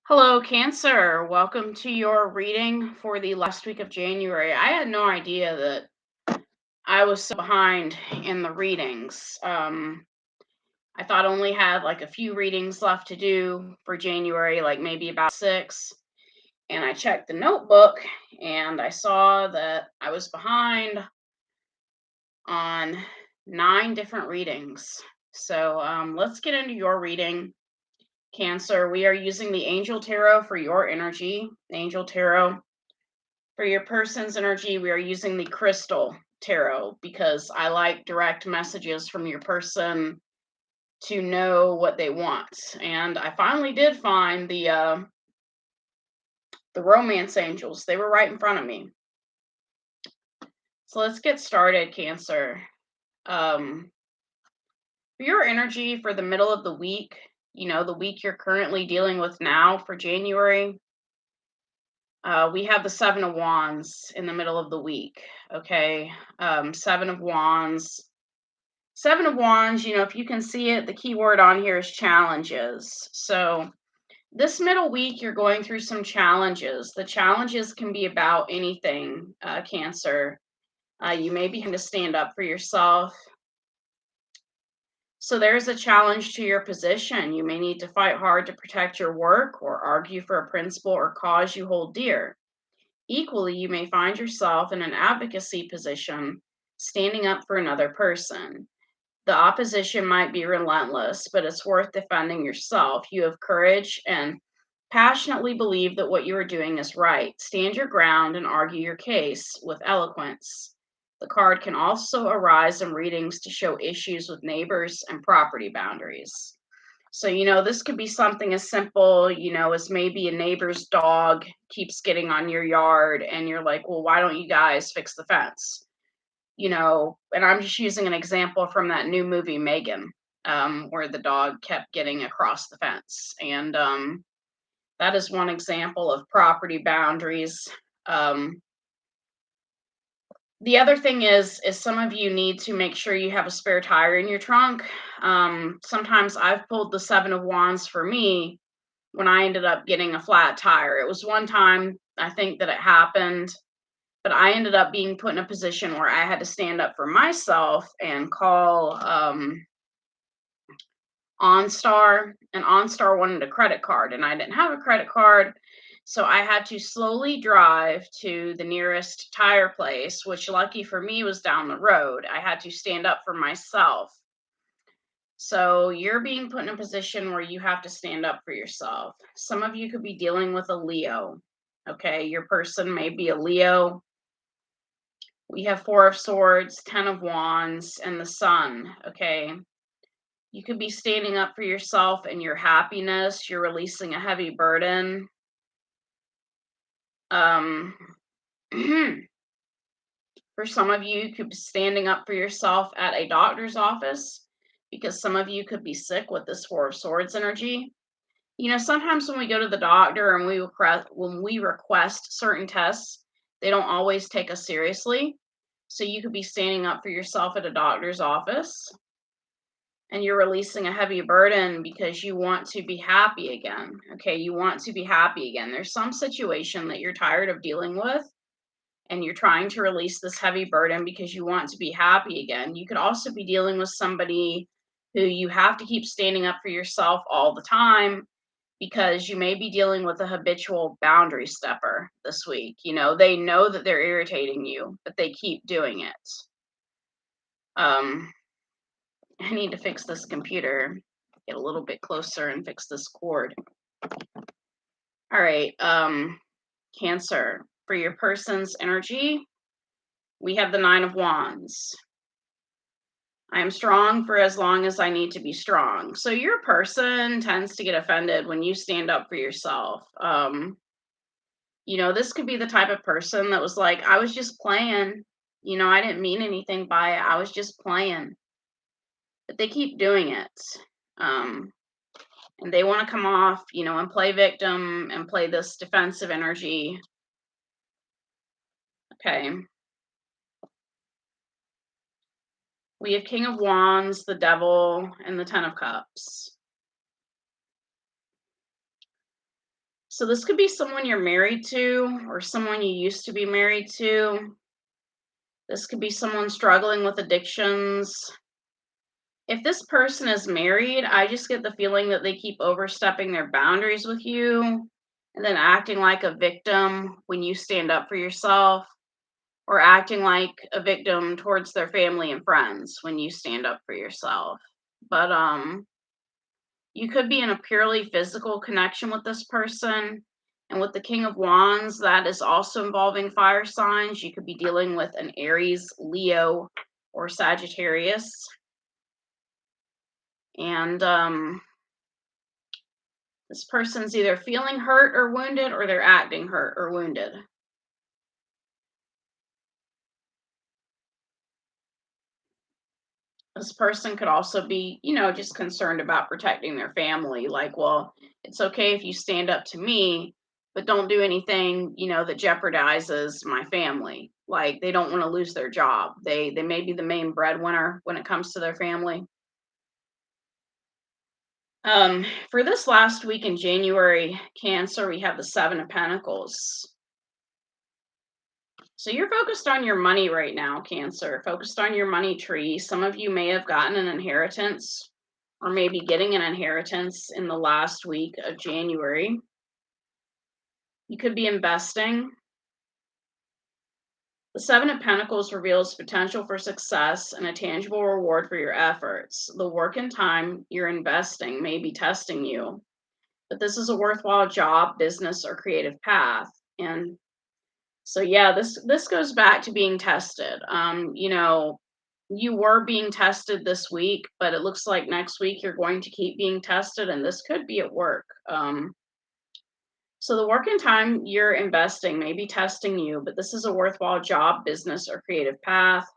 Hello, Cancer. Welcome to your reading for the last week of January. I had no idea that I was so behind in the readings. I thought I only had like a few readings left to do for January, like maybe about six. And I checked the notebook and I saw that I was behind on nine different readings. So let's get into your reading. Cancer, we are using the Angel Tarot for your energy. Angel Tarot. For your person's energy, we are using the Crystal Tarot because I like direct messages from your person to know what they want. And I finally did find the Romance Angels. They were right in front of me. So let's get started, Cancer. For your energy for the middle of the week, the week you're currently dealing with now for January, we have the Seven of Wands in the middle of the week. Okay. Seven of Wands. Seven of Wands, if you can see it, the key word on here is challenges. So this middle week, you're going through some challenges. The challenges can be about anything, Cancer. You may be having to stand up for yourself. So there's a challenge to your position. You may need to fight hard to protect your work or argue for a principle or cause you hold dear. Equally, you may find yourself in an advocacy position, standing up for another person. The opposition might be relentless, but it's worth defending yourself. You have courage and passionately believe that what you are doing is right. Stand your ground and argue your case with eloquence. The card can also arise in readings to show issues with neighbors and property boundaries. So, this could be something as simple, as maybe a neighbor's dog keeps getting on your yard and you're like, well, why don't you guys fix the fence? And I'm just using an example from that new movie, Megan, where the dog kept getting across the fence. And that is one example of property boundaries. Um, the other thing is some of you need to make sure you have a spare tire in your trunk. Sometimes I've pulled the Seven of Wands for me when I ended up getting a flat tire. It was one time, I think, that it happened, but I ended up being put in a position where I had to stand up for myself and call OnStar, and OnStar wanted a credit card, and I didn't have a credit card. So I had to slowly drive to the nearest tire place, which lucky for me was down the road. I had to stand up for myself. So you're being put in a position where you have to stand up for yourself. Some of you could be dealing with a Leo. Okay, your person may be a Leo. We have Four of Swords, Ten of Wands, and the Sun. Okay, you could be standing up for yourself and your happiness. You're releasing a heavy burden. Um, for some of you, you could be standing up for yourself at a doctor's office because some of you could be sick with this Four of Swords energy. Sometimes when we go to the doctor and when we request certain tests, they don't always take us seriously. So you could be standing up for yourself at a doctor's office and you're releasing a heavy burden because you want to be happy again. Okay, you want to be happy again. There's some situation that you're tired of dealing with and you're trying to release this heavy burden because you want to be happy again. You could also be dealing with somebody who you have to keep standing up for yourself all the time because you may be dealing with a habitual boundary stepper this week. They know that they're irritating you, but they keep doing it. I need to fix this computer, get a little bit closer and fix this cord. All right, Cancer, for your person's energy, we have the Nine of Wands. I am strong for as long as I need to be strong. So your person tends to get offended when you stand up for yourself. This could be the type of person that was like, I was just playing. I didn't mean anything by it. I was just playing. But they keep doing it. Um, and they want to come off, and play victim and play this defensive energy. Okay. We have King of Wands, the Devil, and the Ten of Cups. So this could be someone you're married to or someone you used to be married to. This could be someone struggling with addictions. If this person is married, I just get the feeling that they keep overstepping their boundaries with you and then acting like a victim when you stand up for yourself, or acting like a victim towards their family and friends when you stand up for yourself. But you could be in a purely physical connection with this person. And with the King of Wands, that is also involving fire signs. You could be dealing with an Aries, Leo, or Sagittarius. And this person's either feeling hurt or wounded, or they're acting hurt or wounded. This person could also be, just concerned about protecting their family. Like, well, it's okay if you stand up to me, but don't do anything, that jeopardizes my family. Like, they don't want to lose their job. They may be the main breadwinner when it comes to their family. For this last week in January, Cancer, we have the Seven of Pentacles. So you're focused on your money right now, Cancer, focused on your money tree. Some of you may have gotten an inheritance or maybe getting an inheritance in the last week of January. You could be investing. The Seven of Pentacles reveals potential for success and a tangible reward for your efforts. The work and time you're investing may be testing you, but this is a worthwhile job, business, or creative path. And so yeah, this goes back to being tested. You were being tested this week, but it looks like next week you're going to keep being tested, and this could be at work. So the work and time you're investing may be testing you, but this is a worthwhile job, business, or creative path.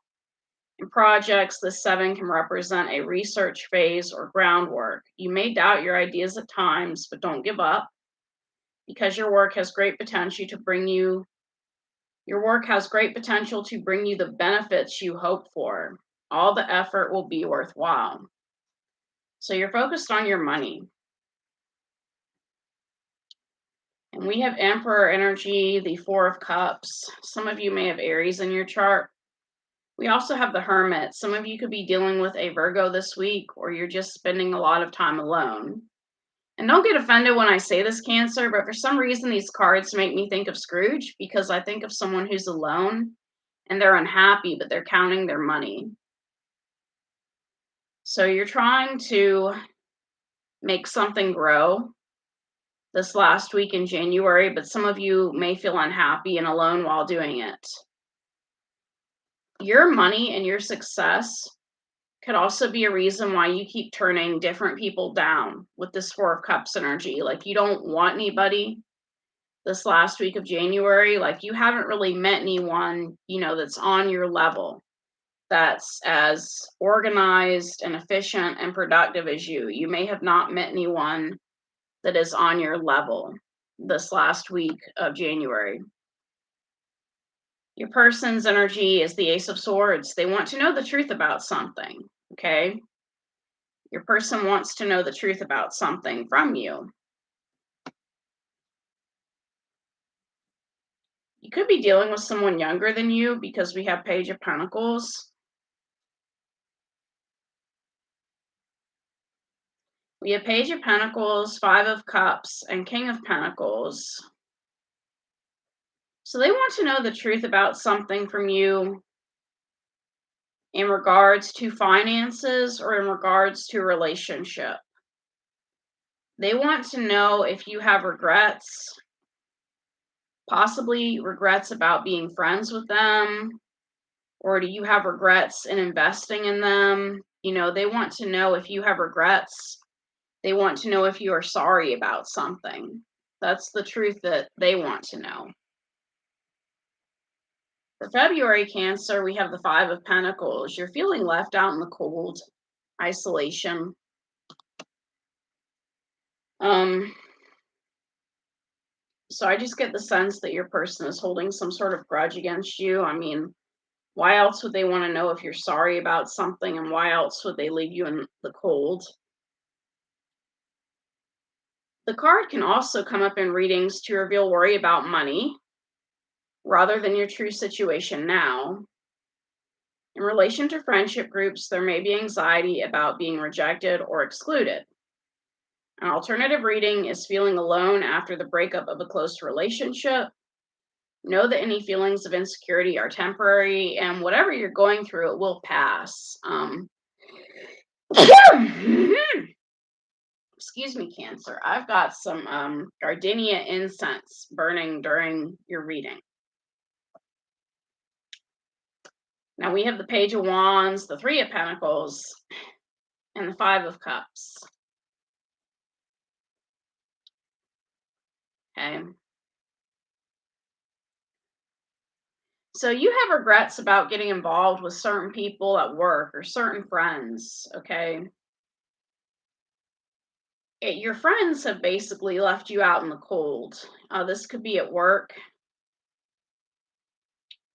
In projects, the seven can represent a research phase or groundwork. You may doubt your ideas at times, but don't give up because your work has great potential to bring you the benefits you hope for. All the effort will be worthwhile. So you're focused on your money. And we have Emperor energy, the Four of Cups. Some of you may have Aries in your chart. We also have the Hermit. Some of you could be dealing with a Virgo this week, or you're just spending a lot of time alone. And don't get offended when I say this, Cancer, but for some reason these cards make me think of Scrooge, because I think of someone who's alone and they're unhappy, but they're counting their money. So you're trying to make something grow this last week in January, but some of you may feel unhappy and alone while doing it. Your money and your success could also be a reason why you keep turning different people down with this Four of Cups energy. Like, you don't want anybody this last week of January. Like, you haven't really met anyone, that's on your level, that's as organized and efficient and productive as you. You may have not met anyone that is on your level this last week of January. Your person's energy is the Ace of Swords. They want to know the truth about something, okay? Your person wants to know the truth about something from you. You could be dealing with someone younger than you because we have Page of Pentacles. We have Page of Pentacles, Five of Cups, and King of Pentacles. So they want to know the truth about something from you in regards to finances or in regards to a relationship. They want to know if you have regrets, possibly regrets about being friends with them, or do you have regrets in investing in them? They want to know if you have regrets. They want to know if you are sorry about something. That's the truth that they want to know. For February, Cancer, we have the Five of Pentacles. You're feeling left out in the cold, isolation. So I just get the sense that your person is holding some sort of grudge against you. I mean, why else would they want to know if you're sorry about something, and why else would they leave you in the cold? The card can also come up in readings to reveal worry about money rather than your true situation now. In relation to friendship groups, there may be anxiety about being rejected or excluded. An alternative reading is feeling alone after the breakup of a close relationship. Know that any feelings of insecurity are temporary, and whatever you're going through, it will pass. Excuse me, Cancer. I've got some gardenia incense burning during your reading. Now we have the Page of Wands, the Three of Pentacles, and the Five of Cups. Okay. So you have regrets about getting involved with certain people at work or certain friends, okay? Your friends have basically left you out in the cold. This could be at work.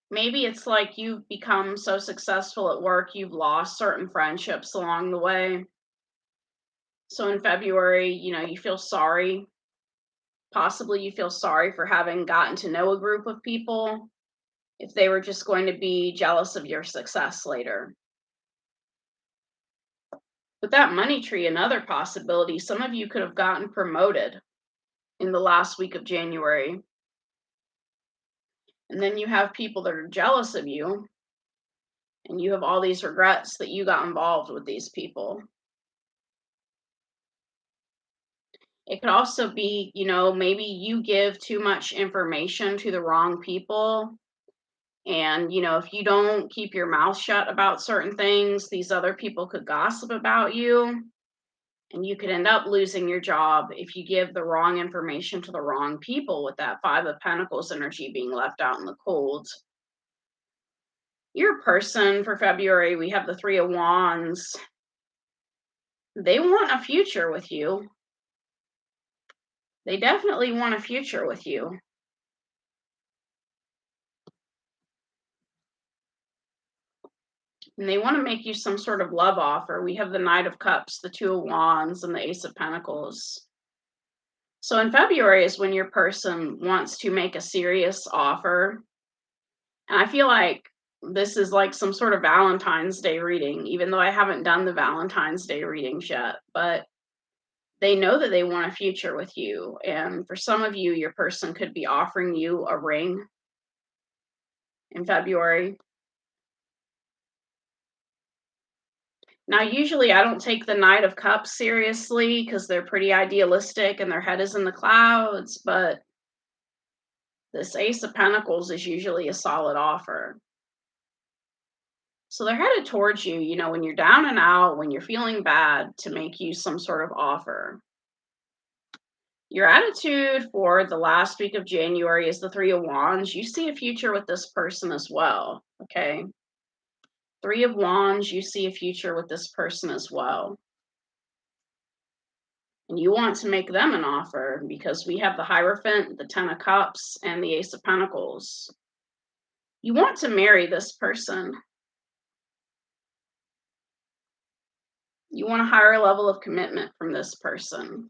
Maybe it's like you've become so successful at work, you've lost certain friendships along the way. So in February, you feel sorry. Possibly you feel sorry for having gotten to know a group of people if they were just going to be jealous of your success later. With that money tree, another possibility, some of you could have gotten promoted in the last week of January. And then you have people that are jealous of you, and you have all these regrets that you got involved with these people. It could also be, maybe you give too much information to the wrong people. And, if you don't keep your mouth shut about certain things, these other people could gossip about you. And you could end up losing your job if you give the wrong information to the wrong people with that Five of Pentacles energy being left out in the cold. Your person for February, we have the Three of Wands. They want a future with you. They definitely want a future with you. And they want to make you some sort of love offer. We have the Knight of Cups, the Two of Wands, and the Ace of Pentacles. So in February is when your person wants to make a serious offer. And I feel like this is like some sort of Valentine's Day reading, even though I haven't done the Valentine's Day readings yet. But they know that they want a future with you. And for some of you, your person could be offering you a ring in February. Now, usually I don't take the Knight of Cups seriously because they're pretty idealistic and their head is in the clouds, but this Ace of Pentacles is usually a solid offer. So they're headed towards you, when you're down and out, when you're feeling bad, to make you some sort of offer. Your attitude for the last week of January is the Three of Wands. You see a future with this person as well, okay? Three of Wands, you see a future with this person as well. And you want to make them an offer because we have the Hierophant, the Ten of Cups, and the Ace of Pentacles. You want to marry this person. You want a higher level of commitment from this person.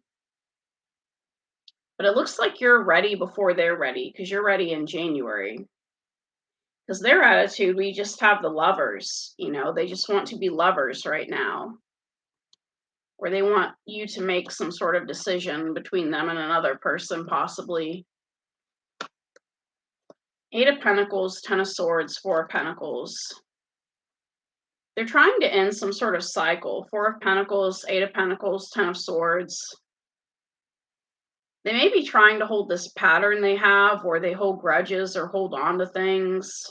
But it looks like you're ready before they're ready because you're ready in January. Because their attitude, we just have the Lovers, they just want to be lovers right now. Or they want you to make some sort of decision between them and another person, possibly. Eight of Pentacles, Ten of Swords, Four of Pentacles. They're trying to end some sort of cycle. Four of Pentacles, Eight of Pentacles, Ten of Swords. They may be trying to hold this pattern they have where they hold grudges or hold on to things.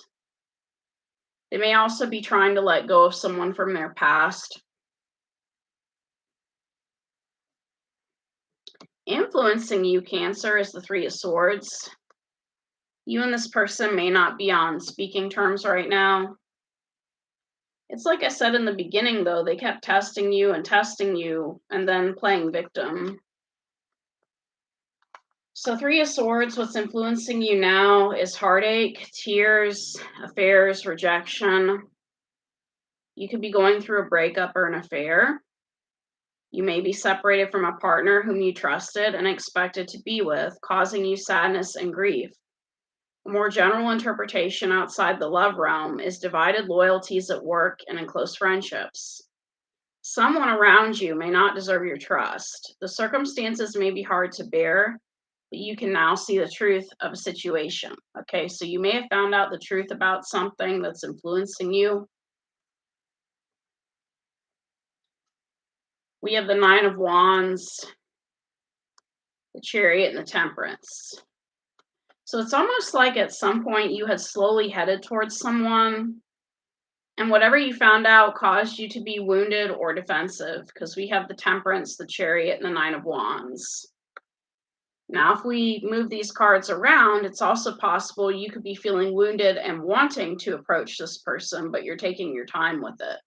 They may also be trying to let go of someone from their past. Influencing you, Cancer, is the Three of Swords. You and this person may not be on speaking terms right now. It's like I said in the beginning, though, they kept testing you and then playing victim. So Three of Swords, what's influencing you now is heartache, tears, affairs, rejection. You could be going through a breakup or an affair. You may be separated from a partner whom you trusted and expected to be with, causing you sadness and grief. A more general interpretation outside the love realm is divided loyalties at work and in close friendships. Someone around you may not deserve your trust. The circumstances may be hard to bear, but you can now see the truth of a situation. Okay, so you may have found out the truth about something that's influencing you. We have the Nine of Wands, the Chariot, and the Temperance. So it's almost like at some point you had slowly headed towards someone, and whatever you found out caused you to be wounded or defensive, because we have the Temperance, the Chariot, and the Nine of Wands. Now, if we move these cards around, it's also possible you could be feeling wounded and wanting to approach this person, but you're taking your time with it.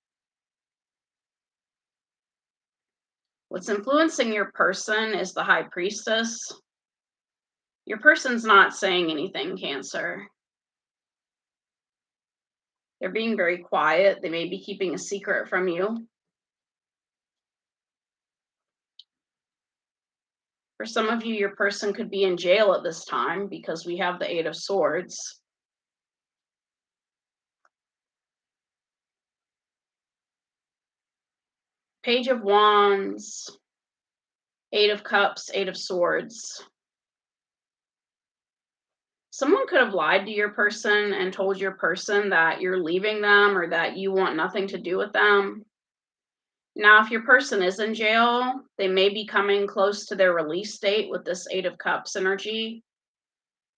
What's influencing your person is the High Priestess. Your person's not saying anything, Cancer. They're being very quiet. They may be keeping a secret from you. For some of you, your person could be in jail at this time because we have the Eight of Swords. Page of Wands, Eight of Cups, Eight of Swords. Someone could have lied to your person and told your person that you're leaving them or that you want nothing to do with them. Now, if your person is in jail, they may be coming close to their release date with this Eight of Cups energy,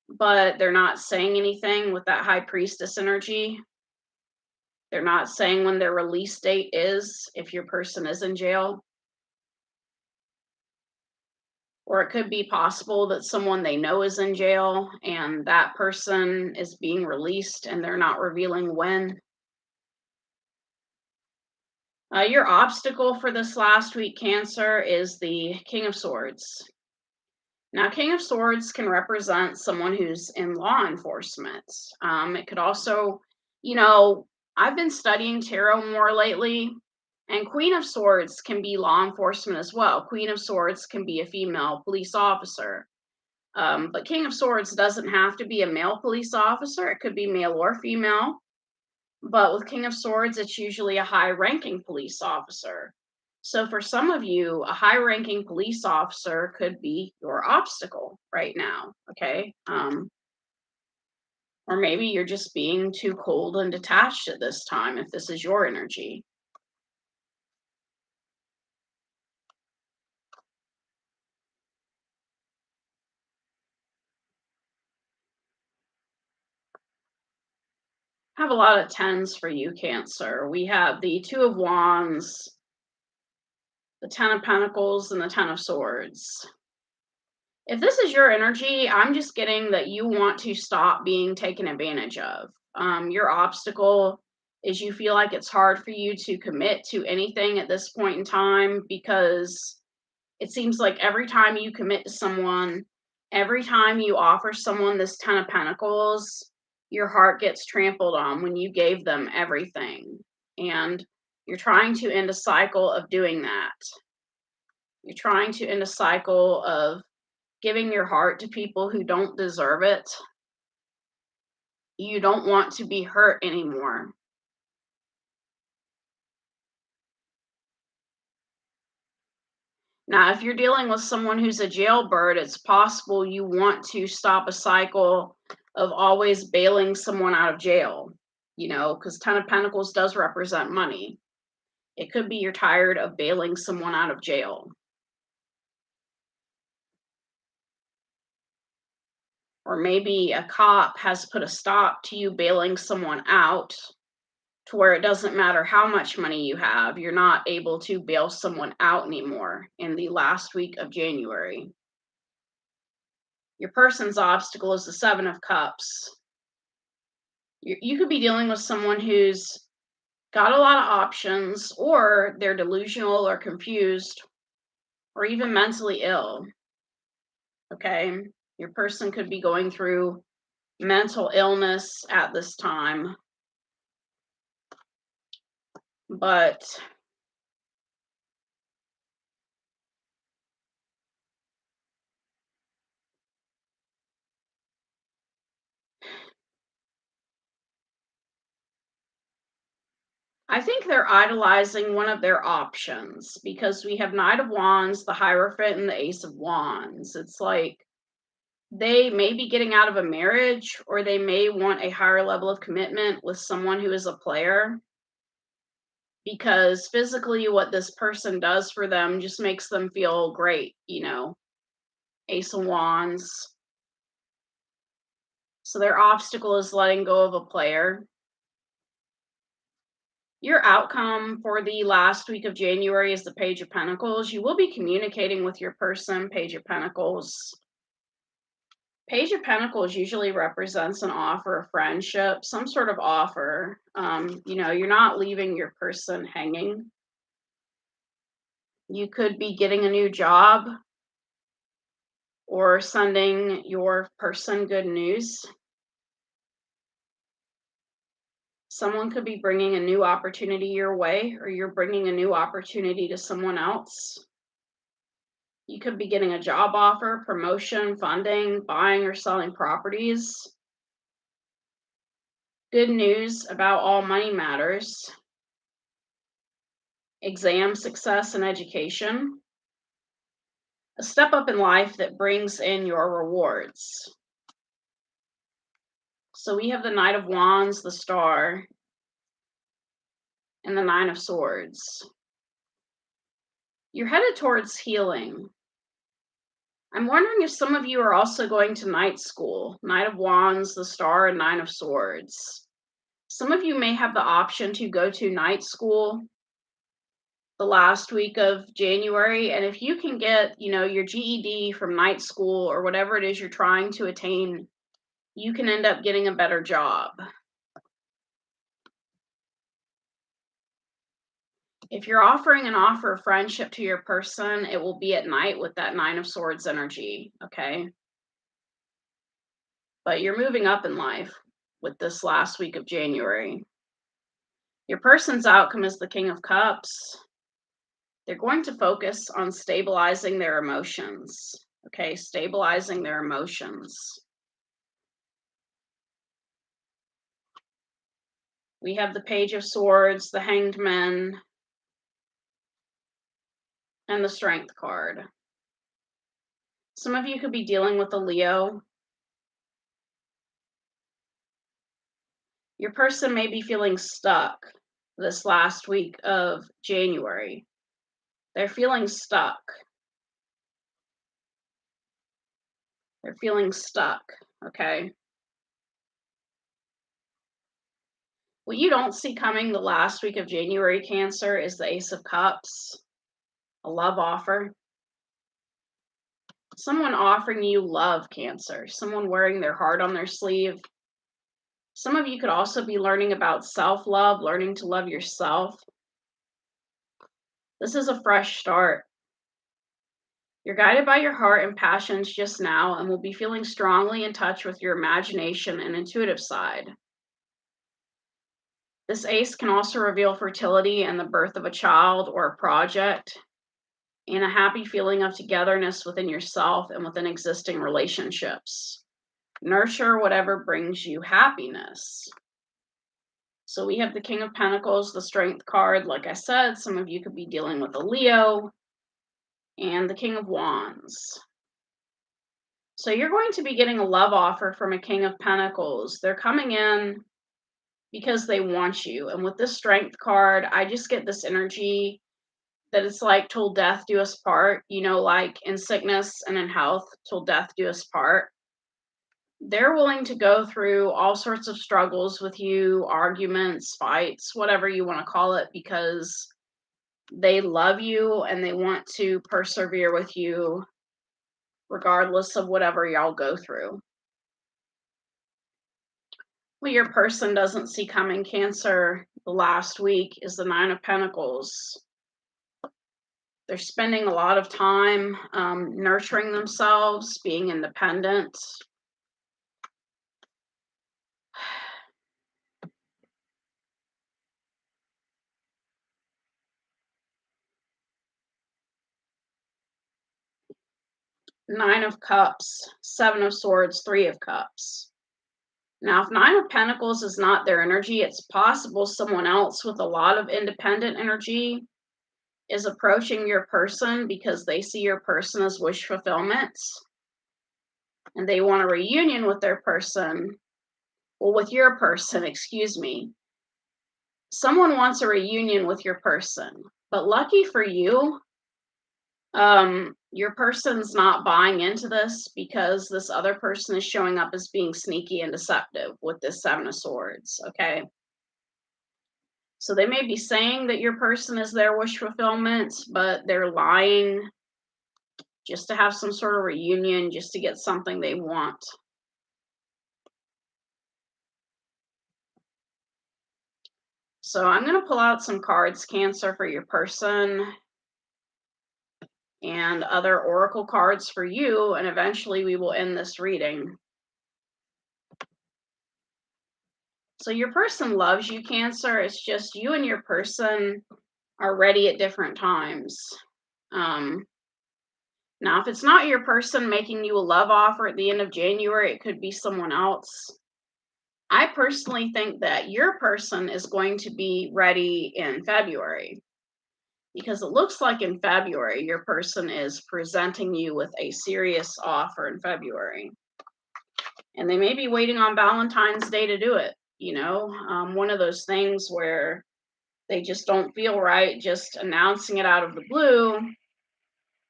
but they're not saying anything with that High Priestess energy. They're not saying when their release date is if your person is in jail. Or it could be possible that someone they know is in jail and that person is being released and they're not revealing when. Your obstacle for this last week, Cancer, is the King of Swords. Now, King of Swords can represent someone who's in law enforcement. It could also, I've been studying tarot more lately, and Queen of Swords can be law enforcement as well. Queen of Swords can be a female police officer. But King of Swords doesn't have to be a male police officer. It could be male or female. But with King of Swords, it's usually a high-ranking police officer. So for some of you, a high-ranking police officer could be your obstacle right now, okay? Or maybe you're just being too cold and detached at this time, if this is your energy. I have a lot of tens for you, Cancer. We have the Two of Wands, the Ten of Pentacles, and the Ten of Swords. If this is your energy, I'm just getting that you want to stop being taken advantage of. Your obstacle is you feel like it's hard for you to commit to anything at this point in time because it seems like every time you commit to someone, every time you offer someone this Ten of Pentacles, your heart gets trampled on when you gave them everything. And you're trying to end a cycle of doing that. You're trying to end a cycle of giving your heart to people who don't deserve it. You don't want to be hurt anymore. Now, if you're dealing with someone who's a jailbird, it's possible you want to stop a cycle of always bailing someone out of jail, because Ten of Pentacles does represent money. It could be you're tired of bailing someone out of jail. Or maybe a cop has put a stop to you bailing someone out to where it doesn't matter how much money you have, you're not able to bail someone out anymore in the last week of January. Your person's obstacle is the Seven of Cups. You could be dealing with someone who's got a lot of options, or they're delusional or confused, or even mentally ill. Okay? Your person could be going through mental illness at this time. But I think they're idolizing one of their options because we have Knight of Wands, the Hierophant, and the Ace of Wands. It's like they may be getting out of a marriage or they may want a higher level of commitment with someone who is a player because physically what this person does for them just makes them feel great, Ace of Wands. So their obstacle is letting go of a player. Your outcome for the last week of January is the Page of Pentacles. You will be communicating with your person, Page of Pentacles. Page of Pentacles usually represents an offer of friendship, some sort of offer. You're not leaving your person hanging. You could be getting a new job or sending your person good news. Someone could be bringing a new opportunity your way, or you're bringing a new opportunity to someone else. You could be getting a job offer, promotion, funding, buying or selling properties. Good news about all money matters. Exam success and education. A step up in life that brings in your rewards. So we have the Knight of Wands, the Star, and the Nine of Swords. You're headed towards healing. I'm wondering if some of you are also going to night school. Knight of Wands, the Star, and Nine of Swords. Some of you may have the option to go to night school the last week of January. And if you can get, your GED from night school or whatever it is you're trying to attain, you can end up getting a better job. If you're offering an offer of friendship to your person, it will be at night with that Nine of Swords energy, okay? But you're moving up in life with this last week of January. Your person's outcome is the King of Cups. They're going to focus on stabilizing their emotions, okay? Stabilizing their emotions. We have the Page of Swords, the Hanged Man, and the Strength card. Some of you could be dealing with a Leo. Your person may be feeling stuck this last week of January. They're feeling stuck. They're feeling stuck, okay? What you don't see coming the last week of January, Cancer, is the Ace of Cups, a love offer. Someone offering you love, Cancer. Someone wearing their heart on their sleeve. Some of you could also be learning about self-love, learning to love yourself. This is a fresh start. You're guided by your heart and passions just now and will be feeling strongly in touch with your imagination and intuitive side. This ace can also reveal fertility and the birth of a child or a project, and a happy feeling of togetherness within yourself and within existing relationships. Nurture whatever brings you happiness. So we have the King of Pentacles, the Strength card. Like I said, some of you could be dealing with a Leo, and the King of Wands. So you're going to be getting a love offer from a King of Pentacles. They're coming in because they want you. And with this Strength card, I just get this energy that it's like till death do us part, like in sickness and in health, till death do us part. They're willing to go through all sorts of struggles with you, arguments, fights, whatever you want to call it, because they love you and they want to persevere with you regardless of whatever y'all go through. What your person doesn't see coming, Cancer, the last week is the Nine of Pentacles. They're spending a lot of time nurturing themselves, being independent. Nine of Cups, Seven of Swords, Three of Cups. Now, if Nine of Pentacles is not their energy, it's possible someone else with a lot of independent energy is approaching your person because they see your person as wish fulfillment and they want a reunion with their person. Well, with your person, excuse me. Someone wants a reunion with your person, but lucky for you, your person's not buying into this because this other person is showing up as being sneaky and deceptive with this Seven of Swords, okay? So they may be saying that your person is their wish fulfillment, but they're lying just to have some sort of reunion, just to get something they want. So I'm going to pull out some cards, Cancer, for your person and other oracle cards for you, and eventually we will end this reading. So your person loves you, Cancer. It's just you and your person are ready at different times. Now, if it's not your person making you a love offer at the end of January, it could be someone else. I personally think that your person is going to be ready in February because it looks like in February, your person is presenting you with a serious offer in February. And they may be waiting on Valentine's Day to do it. You know, one of those things where they just don't feel right just announcing it out of the blue.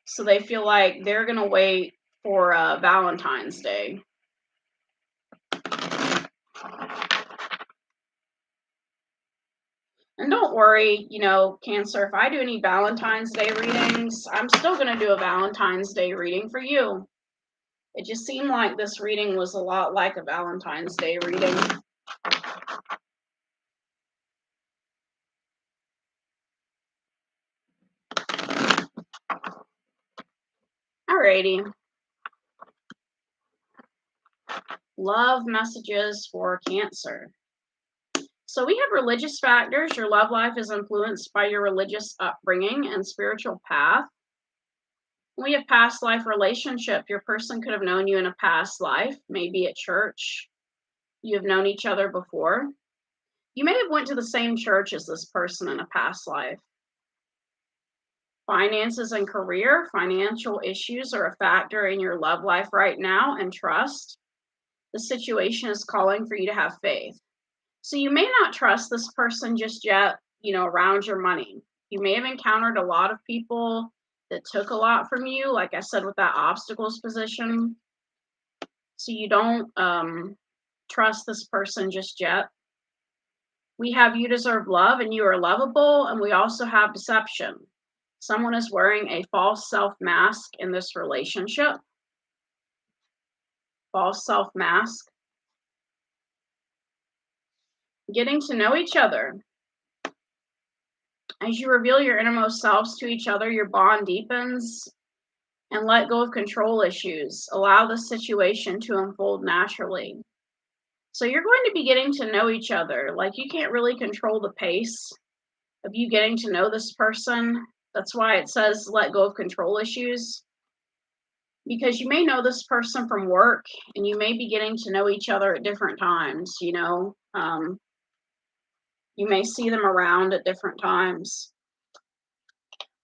So they feel like they're going to wait for Valentine's Day. And don't worry, you know, Cancer, if I do any Valentine's Day readings, I'm still going to do a Valentine's Day reading for you. It just seemed like this reading was a lot like a Valentine's Day reading. Alrighty. Love messages for Cancer. So we have religious factors. Your love life is influenced by your religious upbringing and spiritual path. We have past life relationship. Your person could have known you in a past life, maybe at church. You have known each other before. You may have went to the same church as this person in a past life. Finances and career. Financial issues are a factor in your love life right now, and trust. The situation is calling for you to have faith. So you may not trust this person just yet, you know, around your money. You may have encountered a lot of people that took a lot from you, like I said, with that obstacles position. So you don't trust this person just yet. We have you deserve love and you are lovable, and we also have deception. Someone is wearing a false self mask in this relationship. False self mask. Getting to know each other. As you reveal your innermost selves to each other, your bond deepens, and let go of control issues. Allow the situation to unfold naturally. So you're going to be getting to know each other. Like, you can't really control the pace of you getting to know this person. That's why it says let go of control issues. Because you may know this person from work and you may be getting to know each other at different times, you know. You may see them around at different times.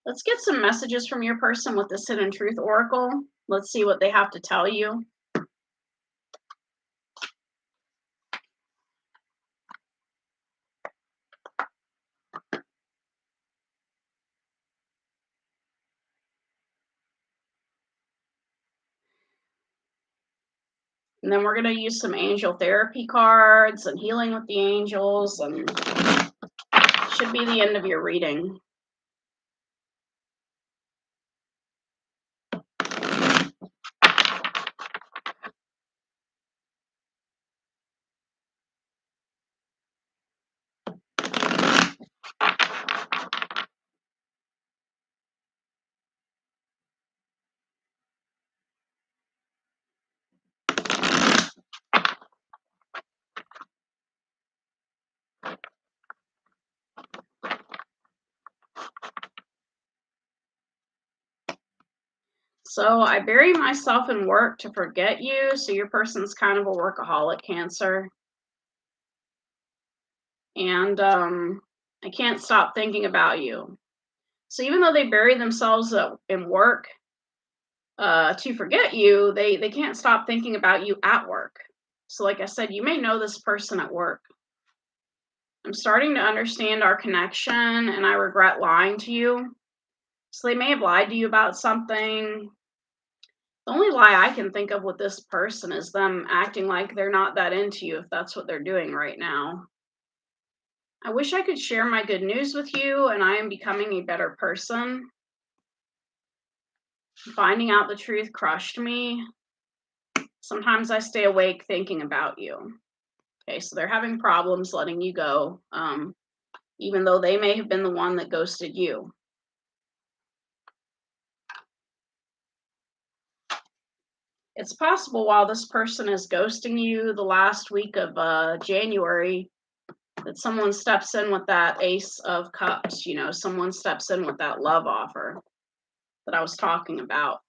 Let's get some messages from your person with this Hidden Truth Oracle. Let's see what they have to tell you. And then we're going to use some angel therapy cards and healing with the angels, and should be the end of your reading. So I bury myself in work to forget you. So your person's kind of a workaholic, Cancer. And I can't stop thinking about you. So even though they bury themselves in work to forget you, they can't stop thinking about you at work. So like I said, you may know this person at work. I'm starting to understand our connection, and I regret lying to you. So they may have lied to you about something. The only lie I can think of with this person is them acting like they're not that into you, if that's what they're doing right now. I wish I could share my good news with you, and I am becoming a better person. Finding out the truth crushed me. Sometimes I stay awake thinking about you. Okay, so they're having problems letting you go, even though they may have been the one that ghosted you. It's possible while this person is ghosting you the last week of January that someone steps in with that Ace of Cups, someone steps in with that love offer that I was talking about.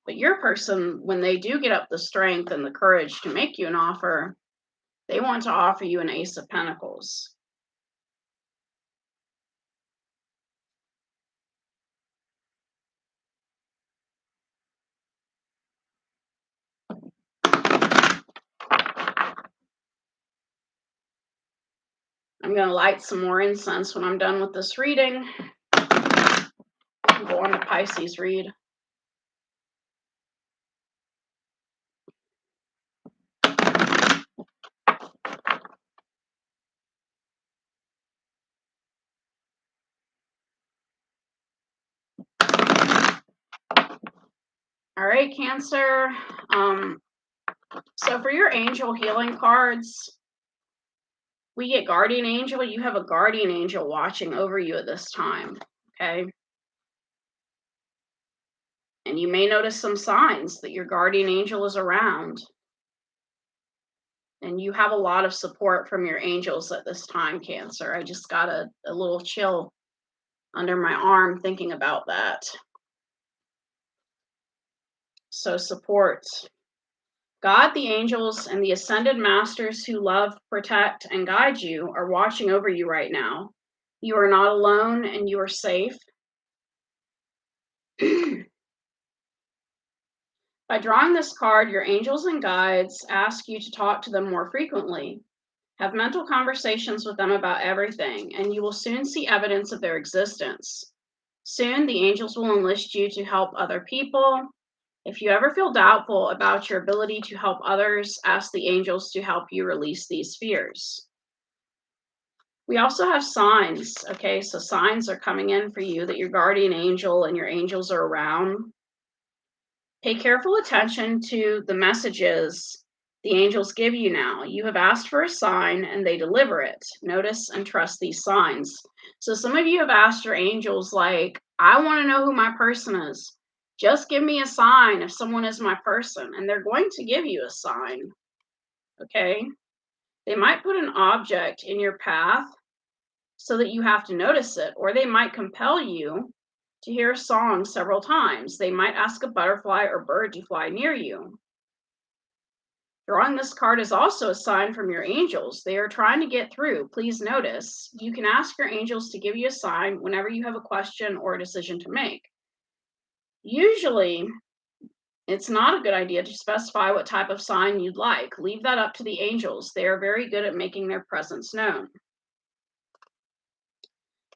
But your person, when they do get up the strength and the courage to make you an offer, they want to offer you an Ace of Pentacles. I'm going to light some more incense when I'm done with this reading. Go on to Pisces read. All right, Cancer. So for your angel healing cards, we get guardian angel. You have a guardian angel watching over you at this time. Okay. And you may notice some signs that your guardian angel is around. And you have a lot of support from your angels at this time, Cancer. I just got a little chill under my arm thinking about that. So support. God, the angels, and the ascended masters who love, protect, and guide you are watching over you right now. You are not alone, and you are safe. By drawing this card, your angels and guides ask you to talk to them more frequently. Have mental conversations with them about everything, and you will soon see evidence of their existence. Soon, the angels will enlist you to help other people. If you ever feel doubtful about your ability to help others, ask the angels to help you release these fears. We also have signs, okay? So signs are coming in for you that your guardian angel and your angels are around. Pay careful attention to the messages the angels give you now. You have asked for a sign and they deliver it. Notice and trust these signs. So some of you have asked your angels, like, I want to know who my person is. Just give me a sign if someone is my person. And they're going to give you a sign. Okay? They might put an object in your path so that you have to notice it, or they might compel you to hear a song several times. They might ask a butterfly or bird to fly near you. Drawing this card is also a sign from your angels. They are trying to get through. Please notice, you can ask your angels to give you a sign whenever you have a question or a decision to make. Usually, it's not a good idea to specify what type of sign you'd like. Leave that up to the angels. They are very good at making their presence known.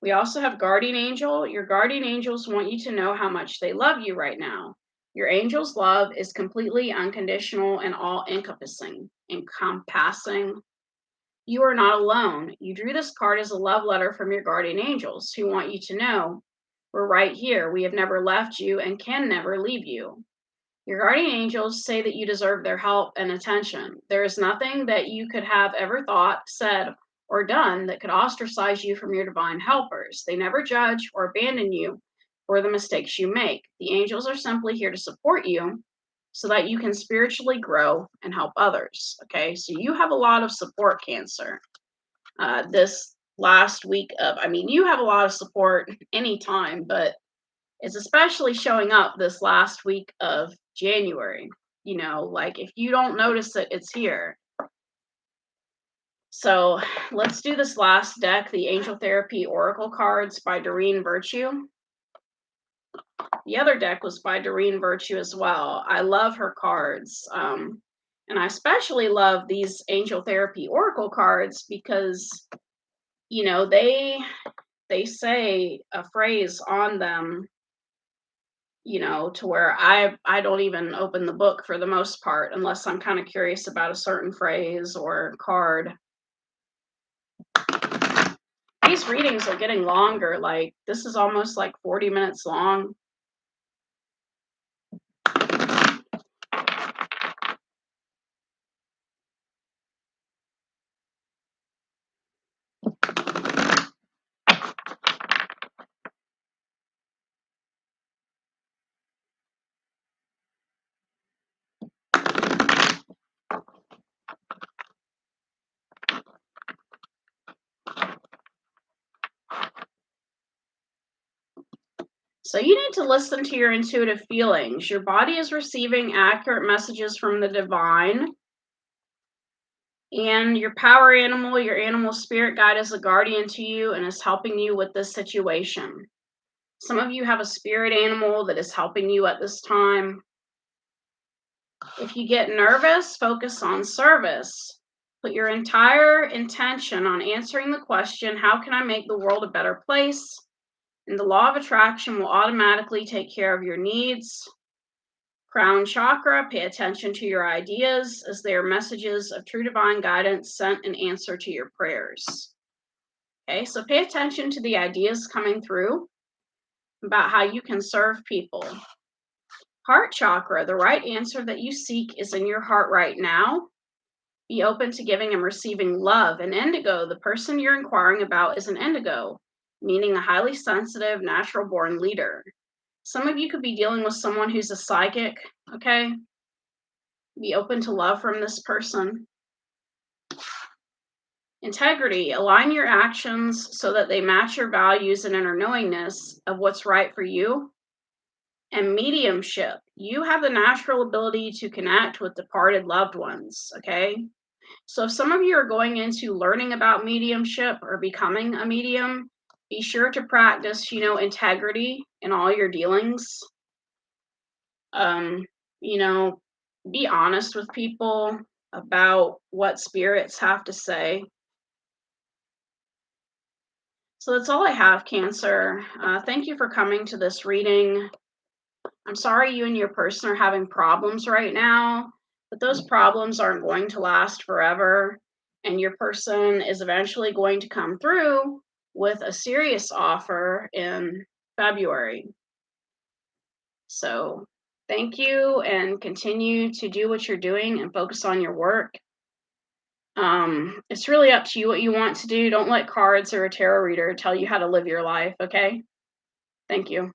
We also have guardian angel. Your guardian angels want you to know how much they love you right now. Your angel's love is completely unconditional and all-encompassing. You are not alone. You drew this card as a love letter from your guardian angels who want you to know we're right here. We have never left you and can never leave you. Your guardian angels say that you deserve their help and attention. There is nothing that you could have ever thought, said, or done that could ostracize you from your divine helpers. They never judge or abandon you for the mistakes you make. The angels are simply here to support you so that you can spiritually grow and help others. Okay, so you have a lot of support, Cancer. This last week of, I mean, you have a lot of support anytime, but it's especially showing up this last week of January. You know, like if you don't notice it, it's here. So let's do this last deck, the Angel Therapy Oracle cards by Doreen Virtue. The other deck was by Doreen Virtue as well. I love her cards. And I especially love these Angel Therapy Oracle cards because, you know, they say a phrase on them, you know, to where I don't even open the book for the most part unless I'm kind of curious about a certain phrase or card. These readings are getting longer. Like this is almost like 40 minutes long. So you need to listen to your intuitive feelings. Your body is receiving accurate messages from the divine. And your power animal, your animal spirit guide is a guardian to you and is helping you with this situation. Some of you have a spirit animal that is helping you at this time. If you get nervous, focus on service. Put your entire intention on answering the question, how can I make the world a better place? And the law of attraction will automatically take care of your needs. Crown chakra, pay attention to your ideas as they are messages of true divine guidance sent in answer to your prayers. Okay, so pay attention to the ideas coming through about how you can serve people. Heart chakra, the right answer that you seek is in your heart right now. Be open to giving and receiving love. And indigo, the person you're inquiring about is an indigo, meaning a highly sensitive, natural born leader. Some of you could be dealing with someone who's a psychic, okay? Be open to love from this person. Integrity, align your actions so that they match your values and inner knowingness of what's right for you. And mediumship, you have the natural ability to connect with departed loved ones, okay? So if some of you are going into learning about mediumship or becoming a medium, be sure to practice, you know, integrity in all your dealings. You know, be honest with people about what spirits have to say. So that's all I have, Cancer. Thank you for coming to this reading. I'm sorry you and your person are having problems right now, but those problems aren't going to last forever. And your person is eventually going to come through with a serious offer in February. So thank you and continue to do what you're doing and focus on your work. It's really up to you what you want to do. Don't let cards or a tarot reader tell you how to live your life, okay? Thank you.